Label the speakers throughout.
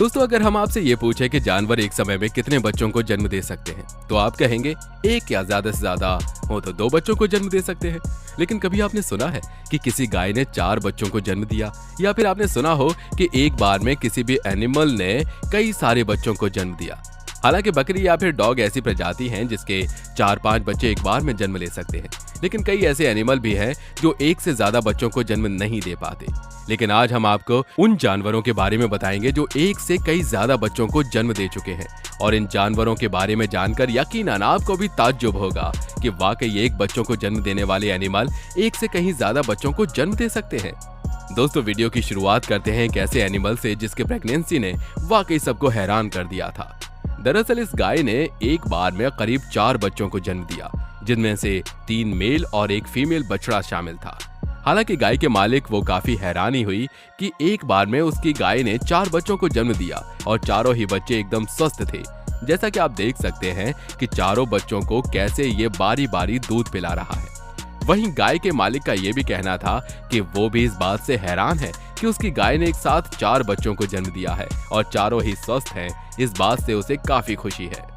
Speaker 1: दोस्तों, अगर हम आपसे ये पूछे कि जानवर एक समय में कितने बच्चों को जन्म दे सकते हैं, तो आप कहेंगे एक या ज्यादा से ज्यादा हो तो 2 बच्चों को जन्म दे सकते हैं। लेकिन कभी आपने सुना है कि किसी गाय ने 4 बच्चों को जन्म दिया, या फिर आपने सुना हो कि एक बार में किसी भी एनिमल ने कई सारे बच्चों को जन्म दिया। हालांकि बकरी या फिर डॉग ऐसी प्रजाति हैं जिसके 4-5 बच्चे एक बार में जन्म ले सकते हैं, लेकिन कई ऐसे एनिमल भी हैं जो एक से ज्यादा बच्चों को जन्म नहीं दे पाते। लेकिन आज हम आपको उन जानवरों के बारे में बताएंगे जो एक से कई ज्यादा बच्चों को जन्म दे चुके हैं, और इन जानवरों के बारे में जानकर यकीनन आपको भी ताज्जुब होगा कि वाकई एक बच्चों को जन्म देने वाले एनिमल एक से कहीं ज्यादा बच्चों को जन्म दे सकते हैं। दोस्तों, वीडियो की शुरुआत करते हैं एक ऐसे एनिमल से जिसके प्रेगनेंसी ने वाकई सबको हैरान कर दिया था। दरअसल इस गाय ने एक बार में करीब 4 बच्चों को जन्म दिया, जिनमें से 3 मेल और एक फीमेल बछड़ा शामिल था। हालांकि गाय के मालिक वो काफी हैरानी हुई कि एक बार में उसकी गाय ने 4 बच्चों को जन्म दिया और चारों ही बच्चे एकदम स्वस्थ थे। जैसा कि आप देख सकते हैं कि चारों बच्चों को कैसे ये बारी बारी दूध पिला रहा है। वहीं गाय के मालिक का ये भी कहना था कि वो भी इस बात से हैरान है कि उसकी गाय ने एक साथ 4 बच्चों को जन्म दिया है और चारों ही स्वस्थ हैं। इस बात से उसे काफी खुशी है।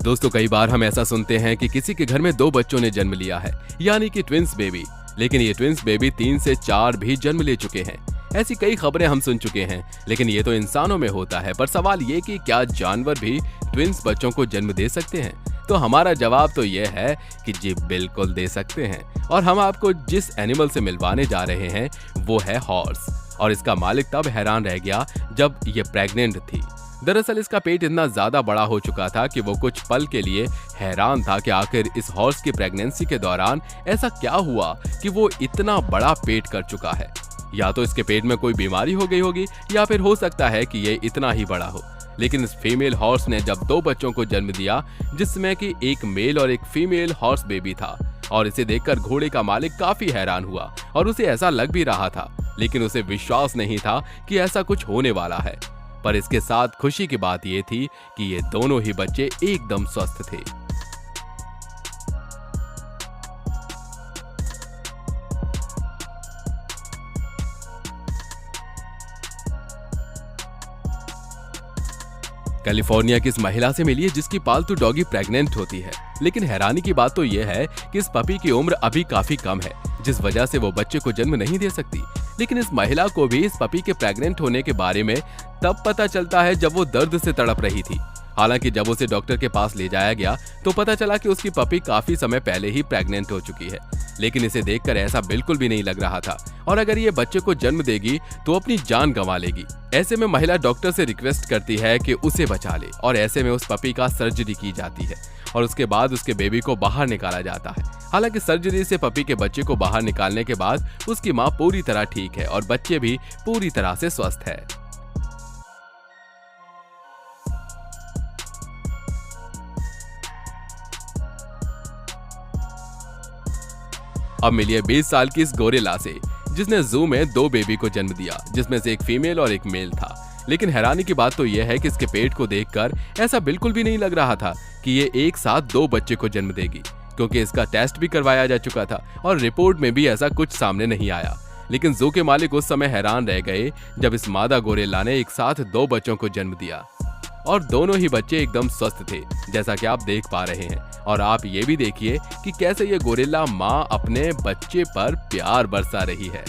Speaker 1: दोस्तों, कई बार हम ऐसा सुनते हैं कि किसी के घर में 2 बच्चों ने जन्म लिया है, यानी कि ट्विंस बेबी। लेकिन ये ट्विंस बेबी 3 से 4 भी जन्म ले चुके हैं। ऐसी कई खबरें हम सुन चुके हैं, लेकिन ये तो इंसानों में होता है। पर सवाल ये कि क्या जानवर भी ट्विंस बच्चों को जन्म दे सकते हैं? तो हमारा जवाब तो ये है कि जी बिल्कुल दे सकते हैं। और हम आपको जिस एनिमल से मिलवाने जा रहे हैं वो है हॉर्स। और इसका मालिक तब हैरान रह गया जब ये प्रेग्नेंट थी। दरअसल इसका पेट इतना ज्यादा बड़ा हो चुका था कि वो कुछ पल के लिए हैरान था कि आखिर इस हॉर्स की प्रेगनेंसी के दौरान ऐसा क्या हुआ कि वो इतना बड़ा पेट कर चुका है। या तो इसके पेट में कोई बीमारी हो गई होगी, या फिर हो सकता है कि ये इतना ही बड़ा हो। लेकिन इस फीमेल हॉर्स ने जब 2 बच्चों को जन्म दिया, जिसमें कि एक मेल और एक फीमेल हॉर्स बेबी था, और इसे देखकर घोड़े का मालिक काफी हैरान हुआ और उसे ऐसा लग भी रहा था, लेकिन उसे विश्वास नहीं था कि ऐसा कुछ होने वाला है। पर इसके साथ खुशी की बात यह थी कि ये दोनों ही बच्चे एकदम स्वस्थ थे। कैलिफोर्निया की इस महिला से मिलिए जिसकी पालतू डॉगी प्रेग्नेंट होती है। लेकिन हैरानी की बात तो यह है कि इस पपी की उम्र अभी काफी कम है, जिस वजह से वो बच्चे को जन्म नहीं दे सकती। लेकिन इस महिला को भी इस पपी के प्रेग्नेंट होने के बारे में तब पता चलता है जब वो दर्द से तड़प रही थी। हालांकि जब उसे डॉक्टर के पास ले जाया गया तो पता चला कि उसकी पपी काफी समय पहले ही प्रेग्नेंट हो चुकी है। लेकिन इसे देखकर ऐसा बिल्कुल भी नहीं लग रहा था, और अगर ये बच्चे को जन्म देगी तो अपनी जान गंवा लेगी। ऐसे में महिला डॉक्टर से रिक्वेस्ट करती है कि उसे बचा ले, और ऐसे में उस पपी का सर्जरी की जाती है और उसके बाद उसके बेबी को बाहर निकाला जाता है। हालांकि सर्जरी से पपी के बच्चे को बाहर निकालने के बाद उसकी मां पूरी तरह ठीक है और बच्चे भी पूरी तरह से स्वस्थ है। अब मिलिए 20 साल की इस गोरिल्ला से जिसने जू में 2 बेबी को जन्म दिया, जिसमें से एक फीमेल और एक मेल था। लेकिन हैरानी की बात तो यह है कि इसके पेट को देखकर ऐसा बिल्कुल भी नहीं लग रहा था कि ये एक साथ 2 बच्चे को जन्म देगी, क्योंकि इसका टेस्ट भी करवाया जा चुका था और रिपोर्ट में भी ऐसा कुछ सामने नहीं आया। लेकिन जू के मालिक उस समय हैरान रह गए जब इस मादा गोरिल्ला ने एक साथ 2 बच्चों को जन्म दिया, और दोनों ही बच्चे एकदम स्वस्थ थे, जैसा कि आप देख पा रहे हैं। और आप ये भी देखिए कि कैसे ये गोरिल्ला मां अपने बच्चे पर प्यार बरसा रही है।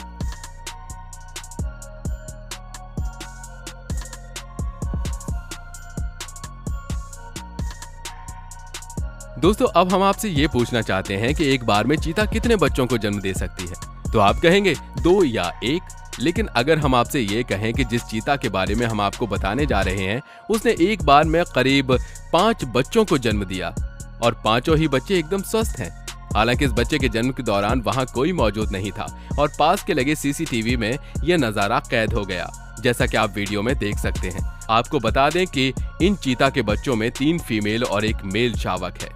Speaker 1: दोस्तों, अब हम आपसे ये पूछना चाहते हैं कि एक बार में चीता कितने बच्चों को जन्म दे सकती है? तो आप कहेंगे 2 या 1। लेकिन अगर हम आपसे ये कहें कि जिस चीता के बारे में हम आपको बताने जा रहे हैं उसने एक बार में करीब 5 बच्चों को जन्म दिया और पांचों ही बच्चे एकदम स्वस्थ हैं। हालांकि इस बच्चे के जन्म के दौरान वहां कोई मौजूद नहीं था और पास के लगे सीसीटीवी में यह नजारा कैद हो गया, जैसा कि आप वीडियो में देख सकते हैं। आपको बता दें कि इन चीता के बच्चों में 3 फीमेल और एक मेल शावक है।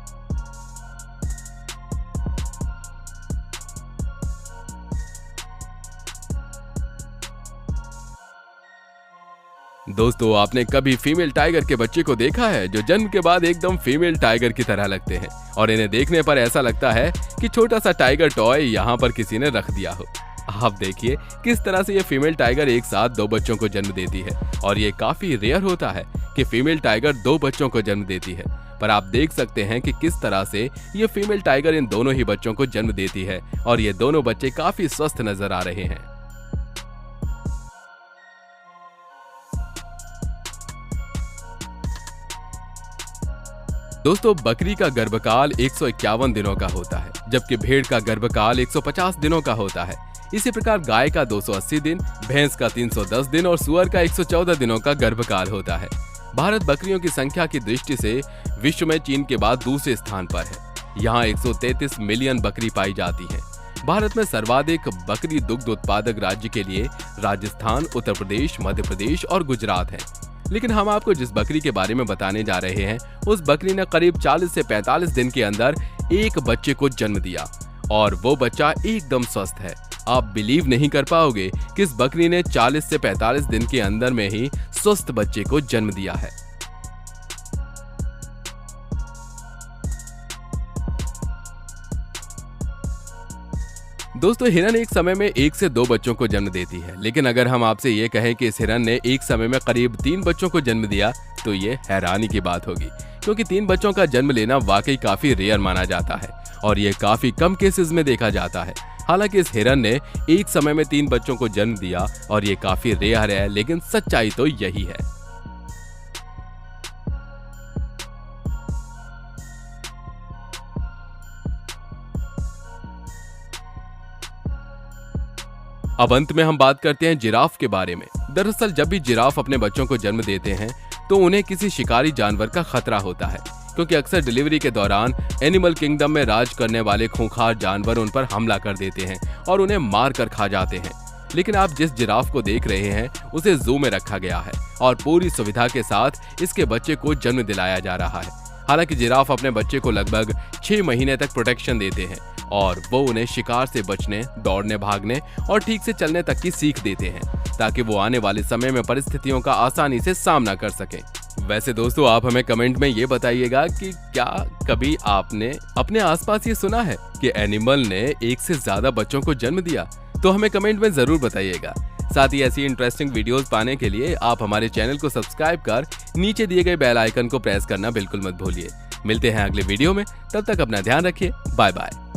Speaker 1: दोस्तों, आपने कभी फीमेल टाइगर के बच्चे को देखा है जो जन्म के बाद एकदम फीमेल टाइगर की तरह लगते हैं और इन्हें देखने पर ऐसा लगता है कि छोटा सा टाइगर टॉय यहाँ पर किसी ने रख दिया हो। आप देखिए किस तरह से ये फीमेल टाइगर एक साथ 2 बच्चों को जन्म देती है और ये काफी रेयर होता है कि फीमेल टाइगर 2 बच्चों को जन्म देती है। पर आप देख सकते हैं कि किस तरह से ये फीमेल टाइगर इन दोनों ही बच्चों को जन्म देती है और ये दोनों बच्चे काफी स्वस्थ नजर आ रहे हैं। दोस्तों, बकरी का गर्भकाल 151 दिनों का होता है, जबकि भेड़ का गर्भकाल 150 दिनों का होता है। इसी प्रकार गाय का 280 दिन, भैंस का 310 दिन और सुअर का 114 दिनों का गर्भकाल होता है। भारत बकरियों की संख्या की दृष्टि से विश्व में चीन के बाद दूसरे स्थान पर है। यहाँ 133 मिलियन बकरी पाई जाती है। भारत में सर्वाधिक बकरी दुग्ध उत्पादक राज्य के लिए राजस्थान, उत्तर प्रदेश, मध्य प्रदेश और गुजरात है। लेकिन हम आपको जिस बकरी के बारे में बताने जा रहे हैं, उस बकरी ने करीब 40 से 45 दिन के अंदर एक बच्चे को जन्म दिया और वो बच्चा एकदम स्वस्थ है। आप बिलीव नहीं कर पाओगे कि इस बकरी ने 40 से 45 दिन के अंदर में ही स्वस्थ बच्चे को जन्म दिया है। दोस्तों, हिरन एक समय में 1 से 2 बच्चों को जन्म देती है, लेकिन अगर हम आपसे ये कहें कि इस हिरन ने एक समय में करीब 3 बच्चों को जन्म दिया तो ये हैरानी की बात होगी, क्योंकि 3 बच्चों का जन्म लेना वाकई काफी रेयर माना जाता है और ये काफी कम केसेस में देखा जाता है। हालांकि इस हिरन ने एक समय में 3 बच्चों को जन्म दिया और ये काफी रेयर है, लेकिन सच्चाई तो यही है। अब अंत में हम बात करते हैं जिराफ के बारे में। दरअसल जब भी जिराफ अपने बच्चों को जन्म देते हैं तो उन्हें किसी शिकारी जानवर का खतरा होता है, क्योंकि अक्सर डिलीवरी के दौरान एनिमल किंगडम में राज करने वाले खूंखार जानवर उन पर हमला कर देते हैं और उन्हें मार कर खा जाते हैं। लेकिन आप जिस जिराफ को देख रहे हैं उसे जू में रखा गया है और पूरी सुविधा के साथ इसके बच्चे को जन्म दिलाया जा रहा है। हालांकि जिराफ अपने बच्चे को लगभग 6 महीने तक प्रोटेक्शन देते हैं और वो उन्हें शिकार से बचने, दौड़ने, भागने और ठीक से चलने तक की सीख देते हैं, ताकि वो आने वाले समय में परिस्थितियों का आसानी से सामना कर सकें। वैसे दोस्तों, आप हमें कमेंट में ये बताइएगा कि क्या कभी आपने अपने आसपास ये सुना है कि एनिमल ने 1 से ज्यादा बच्चों को जन्म दिया? तो हमें कमेंट में जरूर बताइएगा। साथ ही ऐसी इंटरेस्टिंग वीडियोस पाने के लिए आप हमारे चैनल को सब्सक्राइब कर नीचे दिए गए बेल आइकन को प्रेस करना बिल्कुल मत भूलिए। मिलते हैं अगले वीडियो में, तब तक अपना ध्यान रखिए। Bye bye.